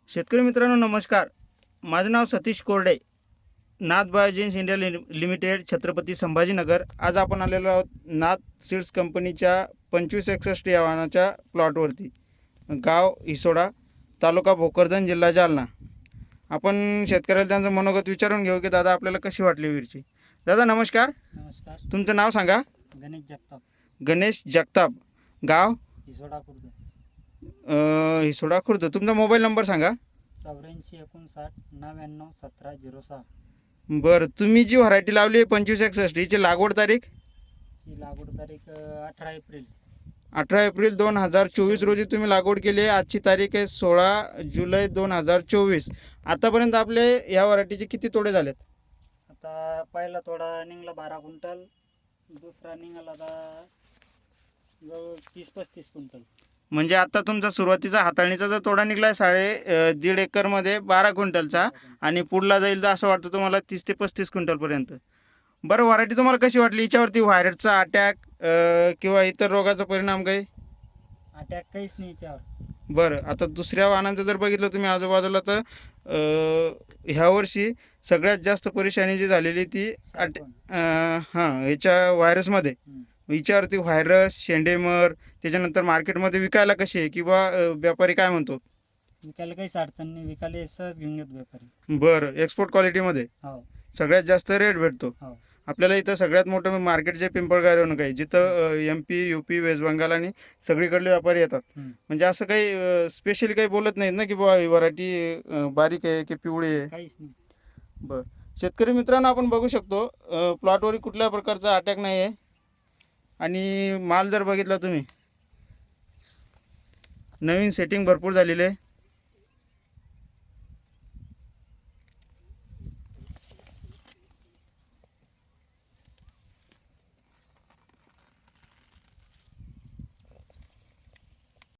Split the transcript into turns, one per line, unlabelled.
शेतकरी मित्रांनो नमस्कार. माझं नाव सतीश कोरडे, नाथ बायोजेन्स इंडिया लिमिटेड, छत्रपती संभाजीनगर. आज आपण आलेलो आहोत नाथ सीड्स कंपनीच्या 2561 या वाहनाच्या प्लॉटवरती, गाव हिसोडा, तालुका भोकरदन, जिल्हा जालना. आपण शेतकऱ्याला त्यांचं मनोगत विचारून घेऊ की दादा आपल्याला कशी वाटली मिरची. दादा नमस्कार.
नमस्कार.
तुमचं नाव सांगा.
गणेश जगताप.
गणेश जगताप, गाव
हिसोडा खुर्द.
हिसोडा खुर्द. तुमचा मोबाईल नंबर सांगा.
84 59 99 17 06.
बरं, तुम्ही जी व्हरायटी लावली आहे 2561 हिची लागवड तारीख?
ची लागवड तारीख 18 एप्रिल.
18 एप्रिल 2024 रोजी तुम्ही लागवड केली आहे. आजची तारीख आहे 16 जुलै 2024. आतापर्यंत आपले या व्हरायटीचे किती तोडे झालेत?
आता पहिला तोडा निघाला 12 क्विंटल, दुसरा निघाला आता जवळ 30-35 क्विंटल.
म्हणजे आता तुमचा सुरुवातीचा हाताळणीचा जो तोडा निघला आहे 1.5 एकरमध्ये 12 क्विंटलचा, आणि पुढला जाईल तर असं वाटतं तुम्हाला 30 ते 35 क्विंटलपर्यंत. बरं, व्हरायटी तुम्हाला कशी वाटली? हिच्यावरती व्हायरसचा अटॅक किंवा इतर रोगाचा परिणाम काही?
अटॅक काहीच नाही याच्यावर.
बरं, आता दुसऱ्या वाहनांचं जर बघितलं तुम्ही आजूबाजूला तर ह्या वर्षी सगळ्यात जास्त परेशानी जी झालेली ती ह्याच्या व्हायरसमध्ये. हिच्यावरती व्हायरस, शेंडेमर, त्याच्यानंतर मार्केटमध्ये विकायला कशी आहे किंवा व्यापारी काय म्हणतो?
विकायला काहीच अडचण नाही, विकायला सहज घेऊन घेतो व्यापारी.
बरं, एक्सपोर्ट क्वालिटीमध्ये
हो
सगळ्यात जास्त रेट भेटतो
हो.
आपल्याला. इथं सगळ्यात मोठं मार्केट जे पिंपळगाव आहे, जिथं MP, UP, वेस्ट बंगाल आणि सगळीकडले व्यापारी येतात. म्हणजे असं काही स्पेशली काही बोलत नाहीत ना की बाबा ही व्हरायटी बारीक आहे की पिवळी आहे?
काहीच नाही.
बरं, शेतकरी मित्रांनो आपण बघू शकतो प्लॉटवर कुठल्या प्रकारचा अटॅक नाही आहे. आणि माल जर बघितला तुम्ही, नवीन सेटिंग भरपूर झालेली आहे.